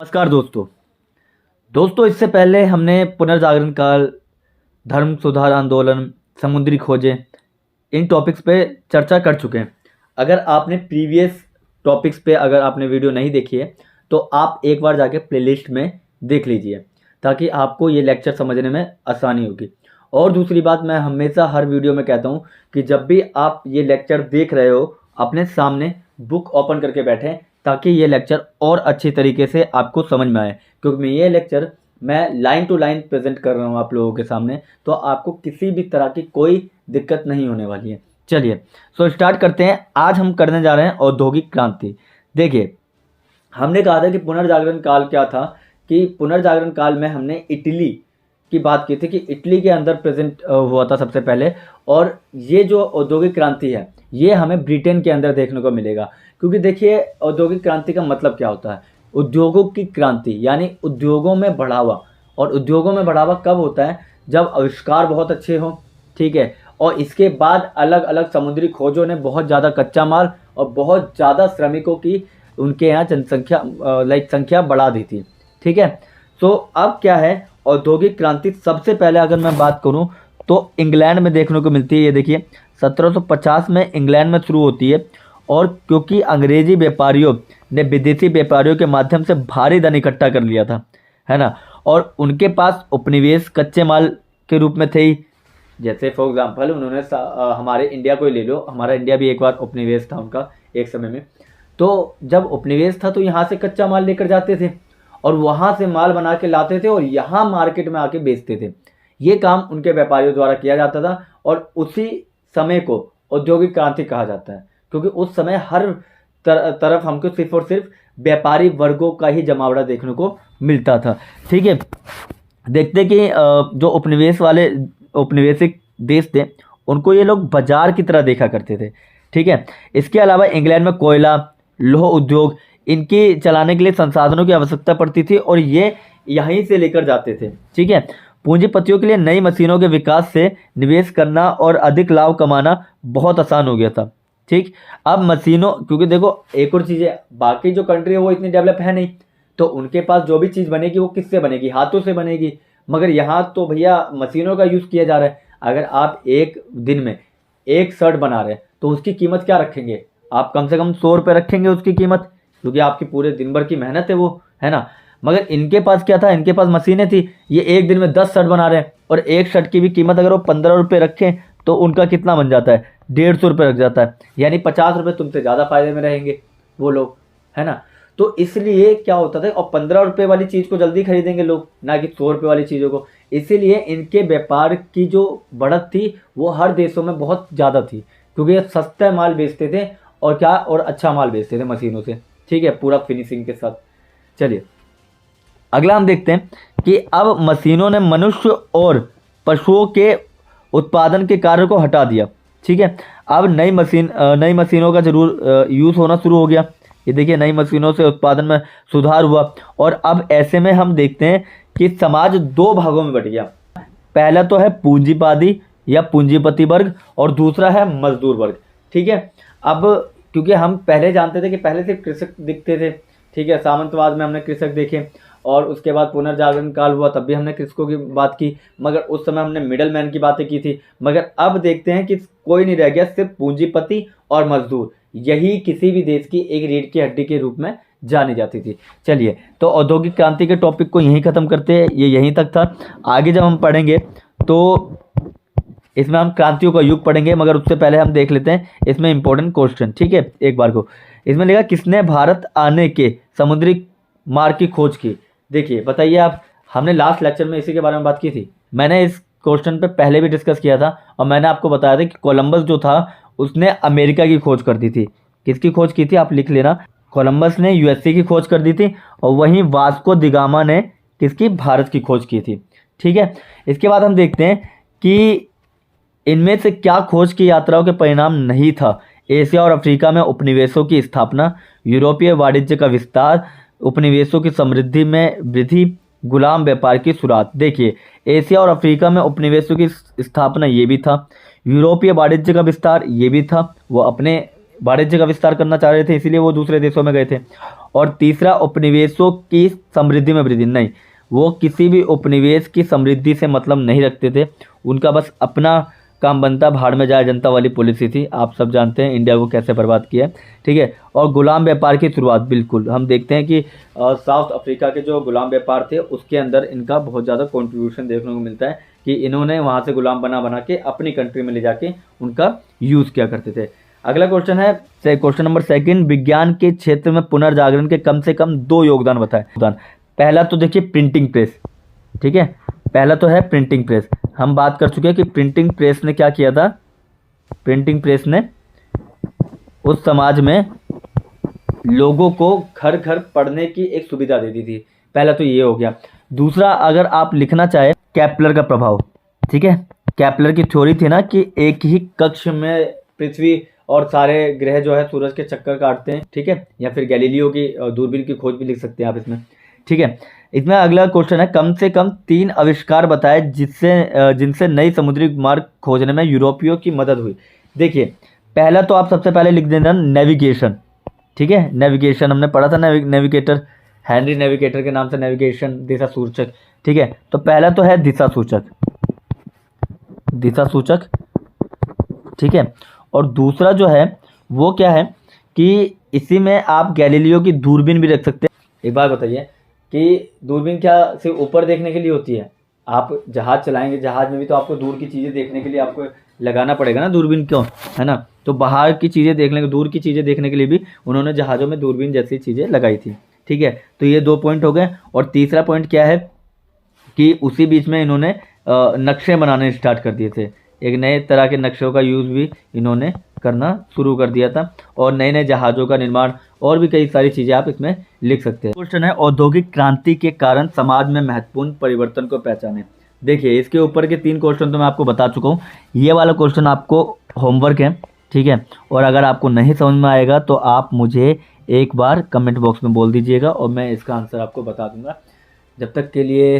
नमस्कार दोस्तों इससे पहले हमने पुनर्जागरण काल, धर्म सुधार आंदोलन, समुद्री खोजें, इन टॉपिक्स पे चर्चा कर चुके हैं। अगर आपने प्रीवियस टॉपिक्स पे अगर आपने वीडियो नहीं देखी है तो आप एक बार जाके प्लेलिस्ट में देख लीजिए ताकि आपको ये लेक्चर समझने में आसानी होगी। और दूसरी बात, मैं हमेशा हर वीडियो में कहता हूँ कि जब भी आप ये लेक्चर देख रहे हो अपने सामने बुक ओपन करके बैठें ताकि ये लेक्चर और अच्छी तरीके से आपको समझ में आए, क्योंकि ये लेक्चर मैं लाइन टू लाइन प्रेजेंट कर रहा हूँ आप लोगों के सामने, तो आपको किसी भी तरह की कोई दिक्कत नहीं होने वाली है। चलिए स्टार्ट करते हैं। आज हम करने जा रहे हैं औद्योगिक क्रांति। देखिए, हमने कहा था कि पुनर्जागरण काल क्या था, कि पुनर्जागरण काल में हमने इटली की बात की थी कि इटली के अंदर प्रेजेंट हुआ था सबसे पहले। और ये जो औद्योगिक क्रांति है ये हमें ब्रिटेन के अंदर देखने को मिलेगा, क्योंकि देखिए औद्योगिक क्रांति का मतलब क्या होता है। उद्योगों की क्रांति यानी उद्योगों में बढ़ावा। और उद्योगों में बढ़ावा कब होता है? जब आविष्कार बहुत अच्छे हों, ठीक है, और इसके बाद अलग अलग समुद्री खोजों ने बहुत ज़्यादा कच्चा माल और बहुत ज़्यादा श्रमिकों की उनके यहाँ जनसंख्या संख्या बढ़ा दी थी, ठीक है। तो अब क्या है, औद्योगिक क्रांति सबसे पहले अगर मैं बात करूं तो इंग्लैंड में देखने को मिलती है। ये देखिए 1750 में इंग्लैंड में शुरू होती है। और क्योंकि अंग्रेजी व्यापारियों ने विदेशी व्यापारियों के माध्यम से भारी धन इकट्ठा कर लिया था, है ना, और उनके पास उपनिवेश कच्चे माल के रूप में थे ही। जैसे फॉर एग्जांपल उन्होंने हमारे इंडिया को ही ले लो, हमारा इंडिया भी एक बार उपनिवेश था उनका एक समय में। तो जब उपनिवेश था तो यहाँ से कच्चा माल लेकर जाते थे और वहाँ से माल बना के लाते थे और यहाँ मार्केट में आके बेचते थे। ये काम उनके व्यापारियों द्वारा किया जाता था और उसी समय को औद्योगिक क्रांति कहा जाता है, क्योंकि उस समय हर तरफ हमको सिर्फ और सिर्फ व्यापारी वर्गों का ही जमावड़ा देखने को मिलता था, ठीक है। देखते कि जो उपनिवेशिक देश थे उनको ये लोग बाजार की तरह देखा करते थे, ठीक है। इसके अलावा इंग्लैंड में कोयला, लौह उद्योग, इनकी चलाने के लिए संसाधनों की आवश्यकता पड़ती थी और ये यहीं से लेकर जाते थे, ठीक है। पूंजीपतियों के लिए नई मशीनों के विकास से निवेश करना और अधिक लाभ कमाना बहुत आसान हो गया था, ठीक। अब मशीनों, क्योंकि देखो एक और चीज़ है, बाकी जो कंट्री है वो इतनी डेवलप है नहीं, तो उनके पास जो भी चीज़ बनेगी वो किससे बनेगी? हाथों से बनेगी। मगर यहाँ तो भैया मशीनों का यूज़ किया जा रहा है। अगर आप एक दिन में एक शर्ट बना रहे हैं तो उसकी कीमत क्या रखेंगे? आप कम से कम 100 रुपये रखेंगे उसकी कीमत, क्योंकि आपकी पूरे दिन भर की मेहनत है वो, है ना। मगर इनके पास क्या था? इनके पास मशीनें थी। ये एक दिन में 10 शर्ट बना रहे हैं और एक शर्ट की भी कीमत अगर वो 15 रुपये रखें तो उनका कितना बन जाता है? 150 रुपये रख जाता है, यानी 50 रुपये तुमसे ज़्यादा फायदे में रहेंगे वो लोग, है ना। तो इसलिए क्या होता था, और 15 रुपये वाली चीज़ को जल्दी खरीदेंगे लोग, ना कि 100 रुपये वाली चीज़ों को। इसीलिए इनके व्यापार की जो बढ़त थी वो हर देशों में बहुत ज़्यादा थी, क्योंकि ये सस्ता माल बेचते थे और क्या, और अच्छा माल बेचते थे मशीनों से, ठीक है, पूरा फिनिशिंग के साथ। चलिए अगला हम देखते हैं कि अब मशीनों ने मनुष्य और पशुओं के उत्पादन के कार्य को हटा दिया, ठीक है। अब नई मशीनों का जरूर यूज़ होना शुरू हो गया। ये देखिए नई मशीनों से उत्पादन में सुधार हुआ। और अब ऐसे में हम देखते हैं कि समाज दो भागों में बट गया। पहला तो है पूंजीवादी या पूंजीपति वर्ग और दूसरा है मजदूर वर्ग, ठीक है। अब क्योंकि हम पहले जानते थे कि पहले सिर्फ कृषक दिखते थे, ठीक है, सामंतवाद में हमने कृषक देखे और उसके बाद पुनर्जागरण काल हुआ तब भी हमने कृषकों की बात की, मगर उस समय हमने मिडल मैन की बातें की थी। मगर अब देखते हैं कि कोई नहीं रह गया, सिर्फ पूंजीपति और मजदूर, यही किसी भी देश की एक रीढ़ की हड्डी के रूप में जानी जाती थी। चलिए तो औद्योगिक क्रांति के टॉपिक को यहीं ख़त्म करते हैं, ये यहीं तक था। आगे जब हम पढ़ेंगे तो इसमें हम क्रांतियों का युग पढ़ेंगे, मगर उससे पहले हम देख लेते हैं इसमें इंपॉर्टेंट क्वेश्चन, ठीक है। एक बार को इसमें लिखा, किसने भारत आने के समुद्री मार्ग की खोज की? देखिए बताइए आप, हमने लास्ट लेक्चर में इसी के बारे में बात की थी। मैंने इस क्वेश्चन पे पहले भी डिस्कस किया था और मैंने आपको बताया था कि कोलंबस जो था उसने अमेरिका की खोज कर दी थी। किसकी खोज की थी आप लिख लेना। कोलंबस ने यूएसए की खोज कर दी थी और वहीं वास्को द गामा ने किसकी? भारत की खोज की थी, ठीक है। इसके बाद हम देखते हैं कि इनमें से क्या खोज की यात्राओं के परिणाम नहीं था? एशिया और अफ्रीका में उपनिवेशों की स्थापना, यूरोपीय वाणिज्य का विस्तार, उपनिवेशों की समृद्धि में वृद्धि, गुलाम व्यापार की शुरुआत। देखिए एशिया और अफ्रीका में उपनिवेशों की स्थापना ये भी था, यूरोपीय वाणिज्य का विस्तार ये भी था, वो अपने वाणिज्य का विस्तार करना चाह रहे थे, इसीलिए वो दूसरे देशों में गए थे। और तीसरा, उपनिवेशों की समृद्धि में वृद्धि। नहीं, वो किसी भी उपनिवेश की समृद्धि से मतलब नहीं रखते थे, उनका बस अपना काम बनता, भाड़ में जाए जनता वाली पॉलिसी थी। आप सब जानते हैं इंडिया को कैसे बर्बाद किया है, ठीक है। और गुलाम व्यापार की शुरुआत, बिल्कुल हम देखते हैं कि साउथ अफ्रीका के जो गुलाम व्यापार थे उसके अंदर इनका बहुत ज़्यादा कंट्रीब्यूशन देखने को मिलता है कि इन्होंने वहाँ से गुलाम बना बना के अपनी कंट्री में ले जाके उनका यूज़ किया करते थे। अगला क्वेश्चन है क्वेश्चन नंबर 2, विज्ञान के क्षेत्र में पुनर्जागरण के कम से कम 2 योगदान बताएं। पहला तो देखिए प्रिंटिंग प्रेस, ठीक है, पहला तो है प्रिंटिंग प्रेस। हम बात कर चुके हैं कि प्रिंटिंग प्रेस ने क्या किया था। प्रिंटिंग प्रेस ने उस समाज में लोगों को घर घर पढ़ने की एक सुविधा दे दी थी। पहला तो ये हो गया। दूसरा, अगर आप लिखना चाहे, केपलर का प्रभाव, ठीक है, केपलर की थ्योरी थी ना कि एक ही कक्ष में पृथ्वी और सारे ग्रह जो है सूरज के चक्कर काटते हैं, ठीक है, या फिर गैलीलियो की दूरबीन की खोज भी लिख सकते हैं आप इसमें, ठीक है। इसमें अगला क्वेश्चन है, कम से कम 3 आविष्कार बताए जिनसे नई समुद्री मार्ग खोजने में यूरोपियों की मदद हुई। देखिए, पहला तो आप सबसे पहले लिख देना नेविगेशन, ठीक है, नेविगेशन हमने पढ़ा था, नेविगेटर हेनरी नेविगेटर के नाम से नेविगेशन, दिशा सूचक, ठीक है। तो पहला तो है दिशा सूचक, दिशा सूचक, ठीक है। और दूसरा जो है वो क्या है कि इसी में आप गैलीलियो की दूरबीन भी रख सकते हैं। एक बात बताइए कि दूरबीन क्या सिर्फ ऊपर देखने के लिए होती है? आप जहाज चलाएंगे, जहाज में भी तो आपको दूर की चीज़ें देखने के लिए आपको लगाना पड़ेगा ना दूरबीन, क्यों, है ना। तो बाहर की चीज़ें देखने, दूर की चीज़ें देखने के लिए भी उन्होंने जहाज़ों में दूरबीन जैसी चीज़ें लगाई थी, ठीक है। तो ये 2 पॉइंट हो गए। और तीसरा पॉइंट क्या है कि उसी बीच में इन्होंने नक्शे बनाने स्टार्ट कर दिए थे। एक नए तरह के नक्शों का यूज़ भी इन्होंने करना शुरू कर दिया था, और नए नए जहाज़ों का निर्माण, और भी कई सारी चीज़ें आप इसमें लिख सकते हैं। क्वेश्चन है, औद्योगिक क्रांति के कारण समाज में महत्वपूर्ण परिवर्तन को पहचानें। देखिए, इसके ऊपर के 3 क्वेश्चन तो मैं आपको बता चुका हूँ। ये वाला क्वेश्चन आपको होमवर्क है, ठीक है। और अगर आपको नहीं समझ में आएगा तो आप मुझे एक बार कमेंट बॉक्स में बोल दीजिएगा और मैं इसका आंसर आपको बता दूंगा। जब तक के लिए